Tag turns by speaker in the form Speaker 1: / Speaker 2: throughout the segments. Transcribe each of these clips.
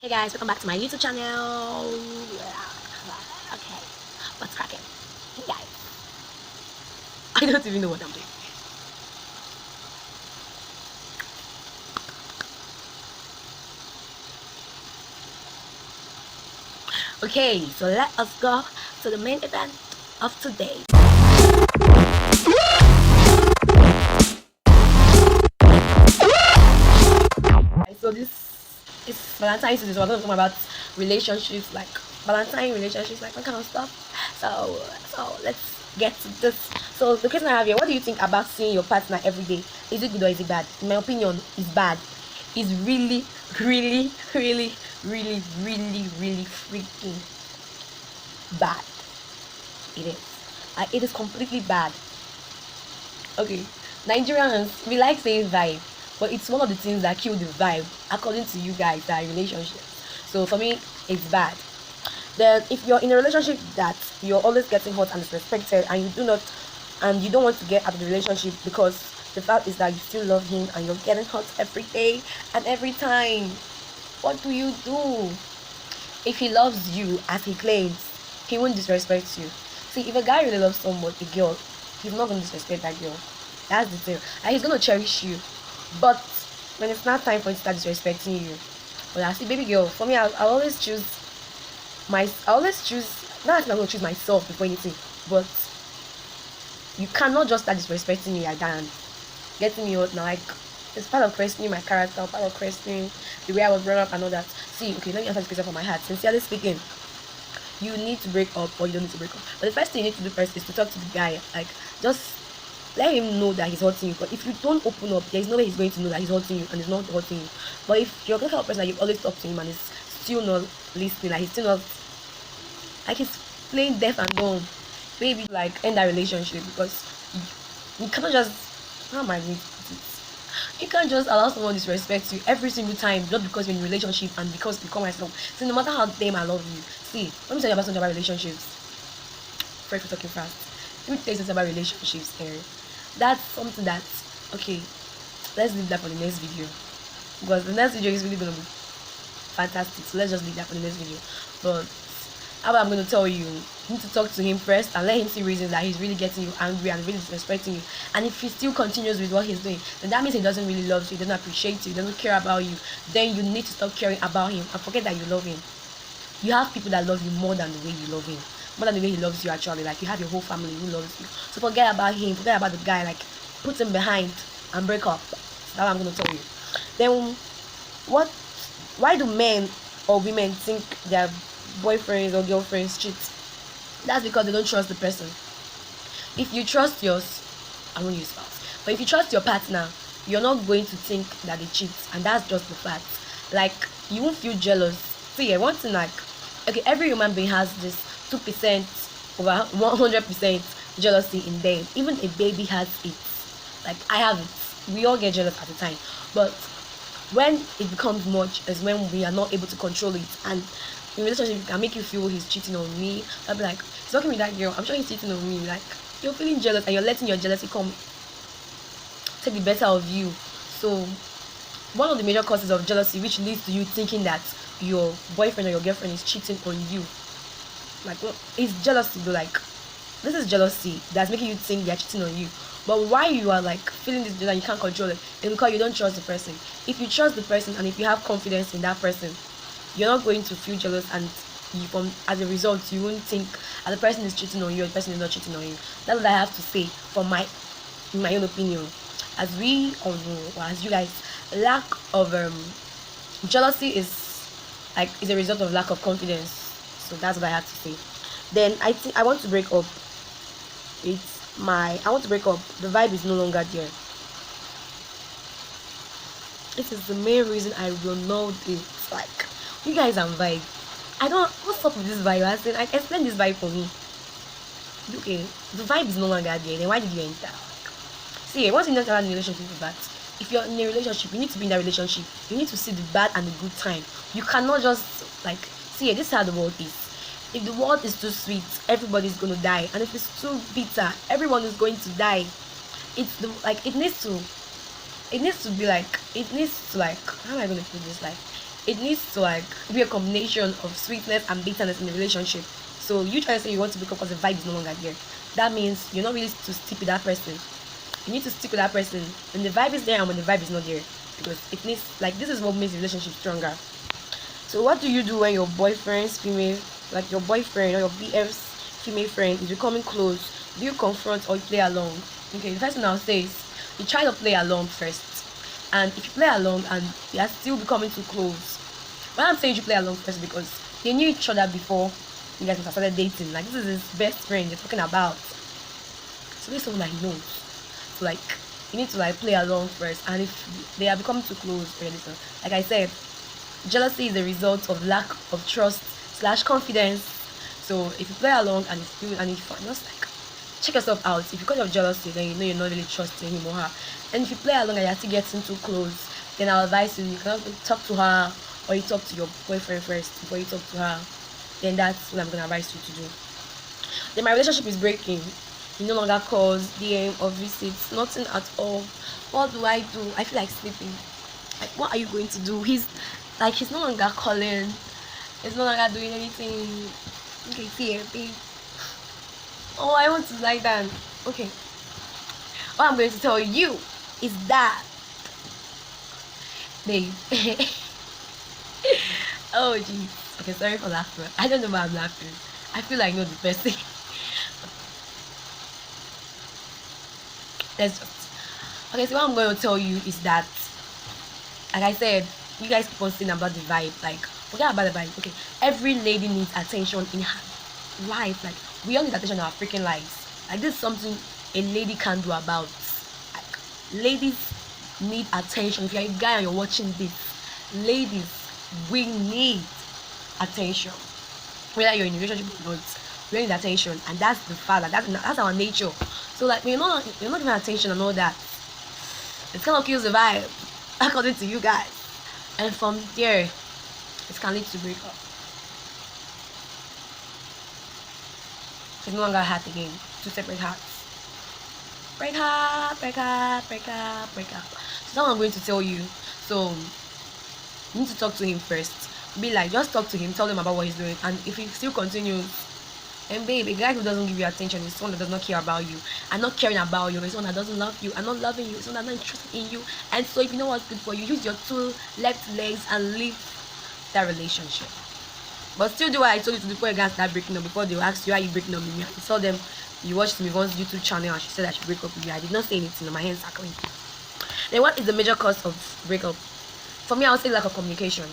Speaker 1: Hey guys, welcome back to my YouTube channel. Okay, what's cracking? Hey guys, I don't even know what I'm doing. Okay, so let us go to the main event of today. So this is Valentine season, so we're gonna talk about relationships, like Valentine relationships, like that kind of stuff. So let's get to this. So the question I have here: what do you think about seeing your partner every day? Is it good or is it bad? In my opinion, it's bad. It's really, really, really, really, really, really freaking bad. It is. It is completely bad. Okay, Nigerians, we like saying vibe, but it's one of the things that kill the vibe, according to you guys, that relationship. So for me, it's bad. Then if you're in a relationship that you're always getting hurt and disrespected, and you don't want to get out of the relationship because the fact is that you still love him and you're getting hurt every day and every time, what do you do? If he loves you as he claims, he won't disrespect you. See, if a guy really loves someone, a girl, he's not gonna disrespect that girl. That's the thing. And he's gonna cherish you. But when it's not time for him to start disrespecting you, well, I see, baby girl. For me, I always choose I always choose. Not that I'm gonna choose myself before anything, but you cannot just start disrespecting me like that and getting me out now. Like, it's part of questioning my character, part of questioning the way I was brought up and all that. See, okay, let me answer this question from my heart. Sincerely speaking, you need to break up or you don't need to break up. But the first thing you need to do first is to talk to the guy. Like, just let him know that he's hurting you. But if you don't open up, there's no way he's going to know that he's hurting you and he's not hurting you. But if you're the kind of person that you've always talked to him and he's still not listening, like he's still not, like he's playing deaf and dumb, maybe like end that relationship because you cannot just, how am I going to put it? You can't just allow someone to disrespect you every single time just because you're in a relationship and because you call myself. See, no matter how damn I love you. See, let me tell you about something about relationships. Sorry for talking fast. Let me tell you something about relationships here. That's something that, okay, let's leave that for the next video. Because the next video is really gonna be fantastic. So let's just leave that for the next video. But how I'm going to tell you, you need to talk to him first and let him see reasons that he's really getting you angry and really disrespecting you. And if he still continues with what he's doing, then that means he doesn't really love you, he doesn't appreciate you, he doesn't care about you. Then you need to stop caring about him and forget that you love him. You have people that love you more than the way you love him, more than the way he loves you actually. Like, you have your whole family who loves you. So forget about him, forget about the guy. Like, put him behind and break up. That's what I'm going to tell you. Then what? Why do men or women think their boyfriends or girlfriends cheat? That's because they don't trust the person. If you trust yours, I won't use spouse, but if you trust your partner, you're not going to think that they cheat, and that's just the fact. Like, you won't feel jealous. See, one thing, like, okay, every human being has this 2% over 100% jealousy in them. Even a baby has it. Like, I have it. We all get jealous at the time, but when it becomes much is when we are not able to control it. And in relationship, it can make you feel he's cheating on me. I'll be like, he's talking with that girl, I'm sure he's cheating on me. Like, you're feeling jealous and you're letting your jealousy come take the better of you. So one of the major causes of jealousy, which leads to you thinking that your boyfriend or your girlfriend is cheating on you, like, well, it's jealousy though. Like, this is jealousy that's making you think they're cheating on you. But why you are like feeling this jealousy, you can't control it, it's because you don't trust the person. If you trust the person and if you have confidence in that person, you're not going to feel jealous, and as a result you won't think the person is cheating on you or the person is not cheating on you. That's what I have to say from in my own opinion. As we all know, or as you guys, lack of jealousy is a result of lack of confidence. So that's what I have to say. Then I think I want to break up. I want to break up. The vibe is no longer there. This is the main reason I will know this. Like, you guys are vibe. I don't. What's up with this vibe? I said, like, explain this vibe for me. Okay, the vibe is no longer there. Then why did you enter? See, once you enter a relationship with that, if you're in a relationship, you need to be in that relationship. You need to see the bad and the good time. You cannot just, like, see, this is how the world is. If the world is too sweet, everybody's gonna die, and if it's too bitter, everyone is going to die. It's the like it needs to be like, it needs to, like, how am I gonna put this? Like, it needs to like be a combination of sweetness and bitterness in the relationship. So you try to say you want to break up because the vibe is no longer there. That means you're not really to stick with that person. You need to stick with that person when the vibe is there and when the vibe is not there, because it needs like this is what makes the relationship stronger. So what do you do when your boyfriend's female, like your boyfriend or your BF's female friend is becoming close? Do you confront or you play along? Okay, the first thing I'll say is you try to play along first. And if you play along and they are still becoming too close, why I'm saying you play along first because they knew each other before you guys started dating. Like this is his best friend you're talking about. So this is someone that he knows. So like you need to like play along first. And if they are becoming too close already, so like I said, jealousy is the result of lack of trust slash confidence. So if you play along and it's still and if you just like check yourself out. If because of jealousy, then you know you're not really trusting him or her. And if you play along and you're still getting too close, then I'll advise you can talk to her or you talk to your boyfriend first before you talk to her. Then that's what I'm gonna advise you to do. Then my relationship is breaking. He no longer calls, DM or visits, nothing at all. What do I do? I feel like sleeping. Like what are you going to do? He's no longer calling. He's no longer doing anything. Okay, see babe. Oh, I want to lie down. Okay. What I'm going to tell you is that, babe. Oh, geez. Okay, sorry for laughing. I don't know why I'm laughing. I feel like I know the person. Let's just. Okay, so what I'm going to tell you is that, like I said, you guys keep on saying about the vibe. Like, forget about the vibe. Okay, every lady needs attention in her life. Like, we all need attention in our freaking lives. Like, this is something a lady can't do about. Like, ladies need attention. If you're a guy and you're watching this, ladies, we need attention. Whether you're in a relationship or not, we need attention, and that's the fact. Like, that's our nature. So, like, when you're not giving attention and all that, it's kind of kills the vibe, according to you guys. And from there, it can lead to breakup. It's no longer a heart again. Two separate hearts. Break up, break up, break up, break up. So that's what I'm going to tell you. So you need to talk to him first. Be like, just talk to him, tell him about what he's doing. And if he still continues, and babe, a guy who doesn't give you attention is someone that does not care about you. And not caring about you is someone that doesn't love you. And not loving you is someone that's not interested in you. And so if you know what's good for you, use your two left legs and leave that relationship. But still do what I told you to do before you guys start breaking up. Before they will ask you, why are you breaking up with me? I told them you watched Mivo's YouTube channel and she said I should break up with you. I did not say anything. My hands are clean. Then what is the major cause of breakup? For me, I would say lack of communication.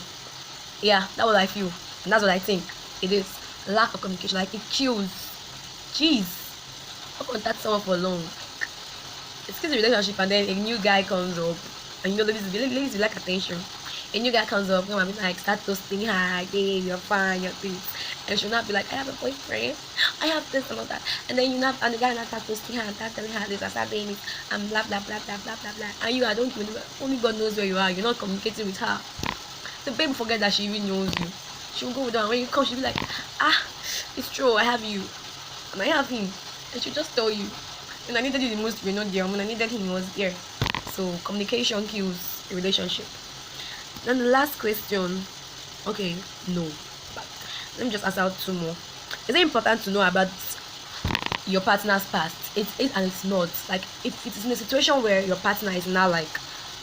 Speaker 1: Yeah, that's what I feel. And that's what I think it is. Lack of communication. Like, it kills. Jeez. How contact someone for long? It's kills the relationship and then a new guy comes up. And you know, ladies will like attention. A new guy comes up, come and be like, start toasting her, babe, you're fine, you're this. And she'll not be like, I have a boyfriend, I have this and all that. And then you not, and the guy not start toasting her and start telling her this, and start doing this, and blah, blah, blah, blah, blah, blah, blah. And you, I don't even, only God knows where you are, you're not communicating with her. The babe forget that she even knows you. She'll go down, when you come, she'll be like, it's true, I have you, and I have him. And she'll just tell you, and I needed you the most, you're not there, when I needed him, he was there. So, communication kills a relationship. Then the last question, okay, no, but let me just ask out two more. Is it important to know about your partner's past? It is and it's not. Like, if it is in a situation where your partner is now like,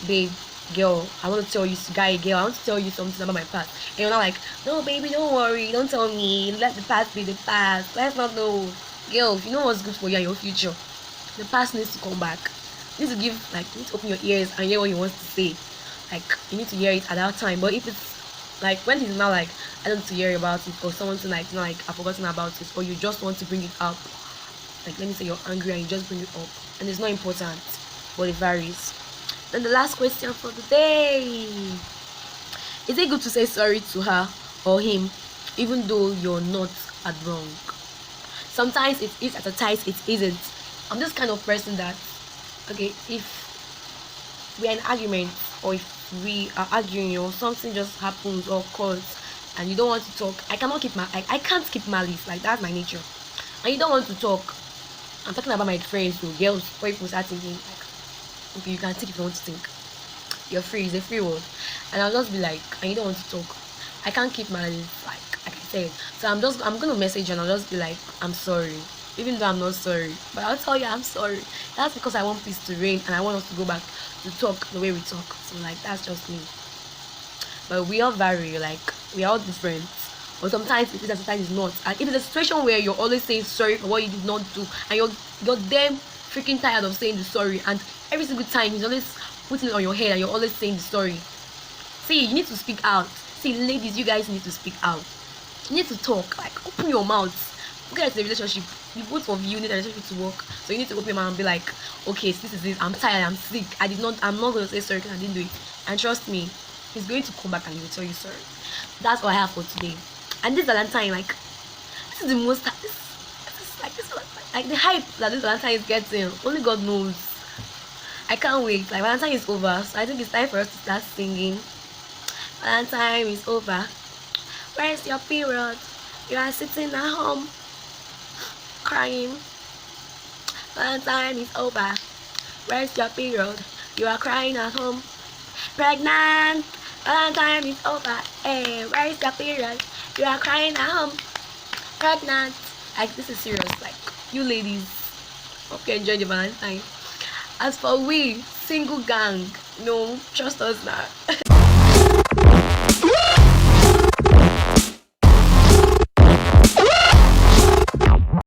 Speaker 1: babe, girl, I want to tell you, guy, girl, I want to tell you something about my past. And you're not like, no, baby, don't worry, don't tell me, let the past be the past. Let's not know. Girl, if you know what's good for you and your future, the past needs to come back. You need to give, like, you need to open your ears and hear what he wants to say. Like, you need to hear it at that time. But if it's like when he's not like, I don't want to hear about it, or someone to like, not like, I've forgotten about it, or you just want to bring it up, like, let me say you're angry and you just bring it up, and it's not important, but it varies. Then the last question for the day: is it good to say sorry to her or him, even though you're not at wrong? Sometimes it is, at a times it isn't. I'm this kind of person that, okay, if we're in argument, or if we are arguing, or something just happens or occurs and you don't want to talk, I can't keep malice. Like, that's my nature. And you don't want to talk, I'm talking about my friends or girls, or people start thinking like, okay, you can think if you want to think. you're free, it's a free word. And I'll just be like, and you don't want to talk. I can't keep my, like I said. So I'm gonna message you and I'll just be like, I'm sorry. Even though I'm not sorry. But I'll tell you I'm sorry. That's because I want peace to reign and I want us to go back to talk the way we talk. So like that's just me. But we all vary, like we are all different. But sometimes it is and sometimes it's not. And if it's a situation where you're always saying sorry for what you did not do and you're damn freaking tired of saying the sorry, and every single time he's always putting it on your head and you're always saying the sorry. See, you need to speak out. See, ladies, you guys need to speak out. You need to talk. Like, open your mouth. Because it's a relationship. The both of you need a relationship to work. So you need to open your mouth and be like, okay, this is it. I'm tired. I'm sick. I'm not going to say sorry because I didn't do it. And trust me, he's going to come back and he will tell you sorry. That's all I have for today. And this Valentine, like, this is the most. Like the hype that this Valentine is getting. Only God knows. I can't wait. Like Valentine is over, so I think it's time for us to start singing. Valentine is over. Where's your period? You are sitting at home crying. Valentine is over. Where's your period? You are crying at home. Pregnant. Valentine is over. Hey, where's your period? You are crying at home. Pregnant. Like this is serious. Like you ladies, hope you enjoy the Valentine. As for we, single gang, no, trust us now.